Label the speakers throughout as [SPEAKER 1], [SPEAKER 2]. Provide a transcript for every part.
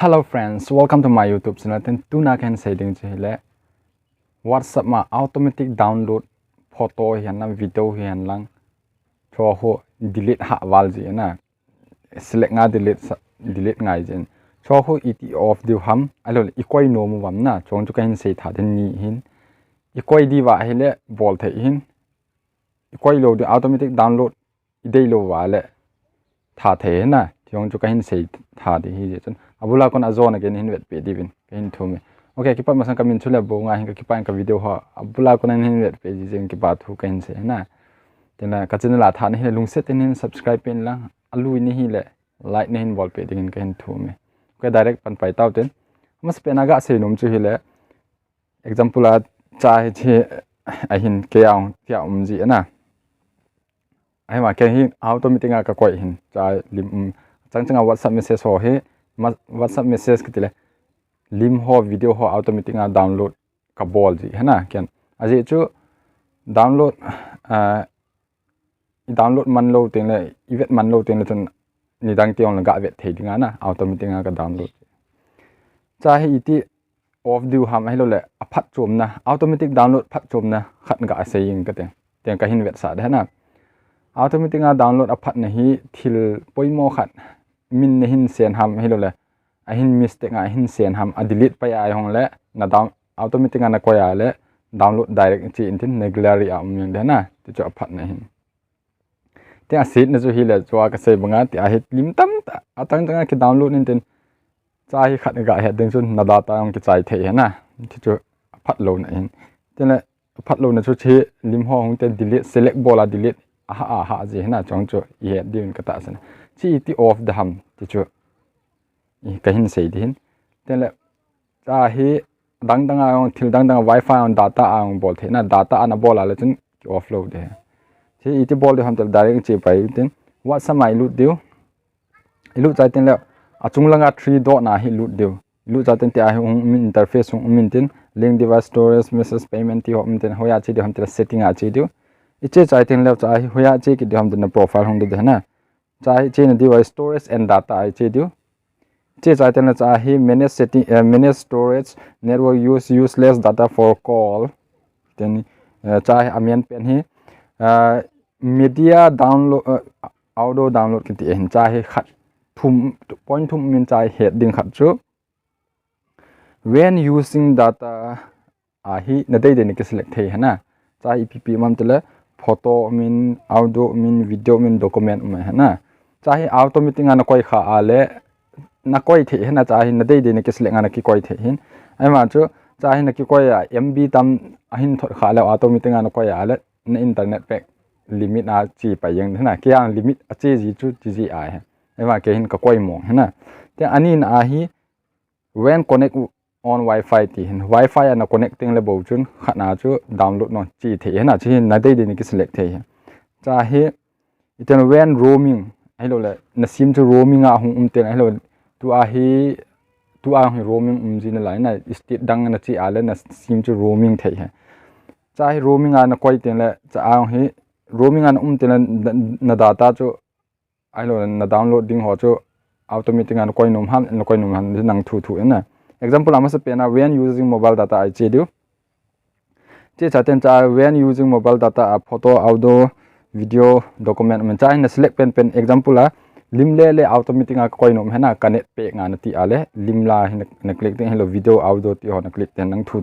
[SPEAKER 1] Hello friends, welcome to my YouTube channel. Then tuna can say ding chile. WhatsApp ma automatic download photo hian na video hian lang. Cho ho delete ha wal ji na. Select nga delete ngai jen. Cho ho it off du ham. Alo ikoi no mu wam na. Chong chu kan say tha den ni hin. Ikoi di wa hele bol the hin. Ikoi lo the automatic download idei lo wa le tha the na. Chong chu kan say tha di hi jen. Abula kon azon again hin wet pe divin hin thume okay kipa masang kamin chula bo nga hin ka kipa ka video ha abula kon hin wet pe jing ki ba thu kain se na tena ka channel la tha ni lung set hin subscribe pen la alu ni hi le like ni hin bol pe ding ka hin thume okay direct pan pai taw ten mas pe na ga se num chu hi le example a cha hi che a hin ke yang tia ji na ai ma ke hi automatic ka koi hin cha lim chang WhatsApp message ho he WhatsApp message kitile lim ho video ho automatic download ka bol ji है ना क्या अजे जो download man lo ting le event man lo ting le ton nidang tiong la ga vet thei dinga na automatic ka download cha hi iti off du ham hello le aphat chom na automatic download phat chom na khat ga se ying ka te ka hin vet sa de na automatic download aphat na hi thil poimo khat min ne hin sen ham hello le a hin mistake a hin sen ham a delete pa ai hong le na down automatic na ko ya le download direct chi in regularly am yang de na ti cho aphat na hin te a sit na zo hi le cho ka se banga ti a hit lim tam ta atang tang ki download in ten cha hi khat ga he ding sun na data ong ki chai the na ti cho aphat lo na hin te le aphat lo na cho che lim ho hong ten delete select bola delete a ha ji na chong cho ye din ka ta san chi ti off the ham ti cho ka hin sei din ten le cha hi dang dang ang thil dang dang wifi on data ang bol the na data ana bola le chun offload de chi iti bol de ham tel direct chi pai ten what some I loot deal loot cha ten le achung langa 3 dot na hi loot deal loot cha ten te a min interface min ten link device storage message payment ti hom ten hoya chi de ham tel setting a chi deal iche cha ten le cha hi hoya chi ki de ham ten profile hong de na cha hi chi na device storage and data I chi deal che cha ten cha hi manage setting manage storage network useless data for call then cha hi amian pen hi media download audio download ki ti hin cha hi khat thum point thum min cha heading khat chu when using data hi na dei ni ki select thei hana cha epp mam tele photo min audio min video min document ma hana cha hi automatic na koi kha ale na koi the hena cha hin na dei de ne ki select na ki koi the hin ai ma chu cha hin na ki koi ya mb tam ahin thot kha la automatic na koi ya le na internet pack limit a chi pa yang hena ki ang limit a che ji chu ji ai ai ma ke hin ka koi mong hena te ani na hi when connect on wifi ti hin wifi na connecting le bo chun khana chu download no chi the hena chi na dei de ne ki select the cha hi iten when roaming hello le na sim chu roaming a hung ten hello tu a hi roaming ji na lai na state dang na chi ala na sim chu roaming thei ha cha hi roaming na koi ten le cha a hi roaming an ten na data chu ai lo na downloading ho chu automatic an koi nom ham nang thu na example ama se pena when using mobile data I che du che cha ten cha when using mobile data a photo audio video document man cha na select pen example a limle le automatic a koi nom hena connect pe nga na ti ale limla na click ten hello video audio ti ho na click ten nang thu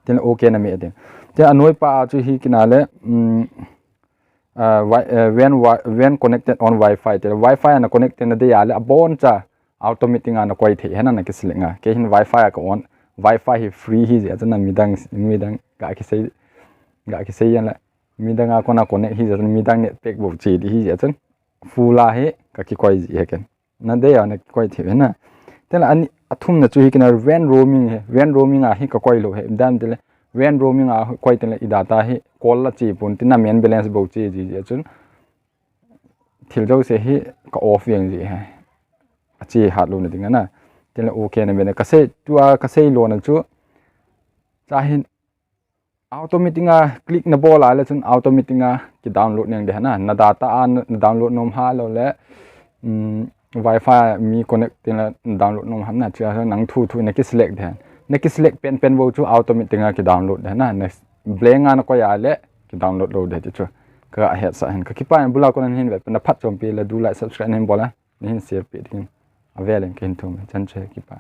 [SPEAKER 1] ten okay na me de te anoi pa chu hi kinale when connected on wifi te wifi na connected na de ale abon cha automatic na koi the hena na ki select nga ke hin wifi ka on wifi hi free hi je na midang ga ki sei yan la midang a kona connect hi je midang net pack bo chi di hi je chen fula he ka ki koi ji heken na de ya na koi the na tel ani athum na chu hi kina when roaming a hi ka koi lo he dam de when roaming a koi tel I data he call la chi pun tin na main balance bo chi ji chun thil jo se hi ka off yang ji ha chi hat lo na ding na tel okay na me na ka se lo na chu cha hin automatic click na bola le chun automatic ki download nang de na data an download nom ha lo le wifi mi connect tin la download nom ham na cha nang thu ne ki select the ne ki select pen bo chu automatic nga ki download the na next blenga na ko ya le ki download lo de chu ka het sa hen ka ki pa bula ko nan hin ve na phat chom pi la du like subscribe hen bola hin share pi din avelen kin thum chan che ki pa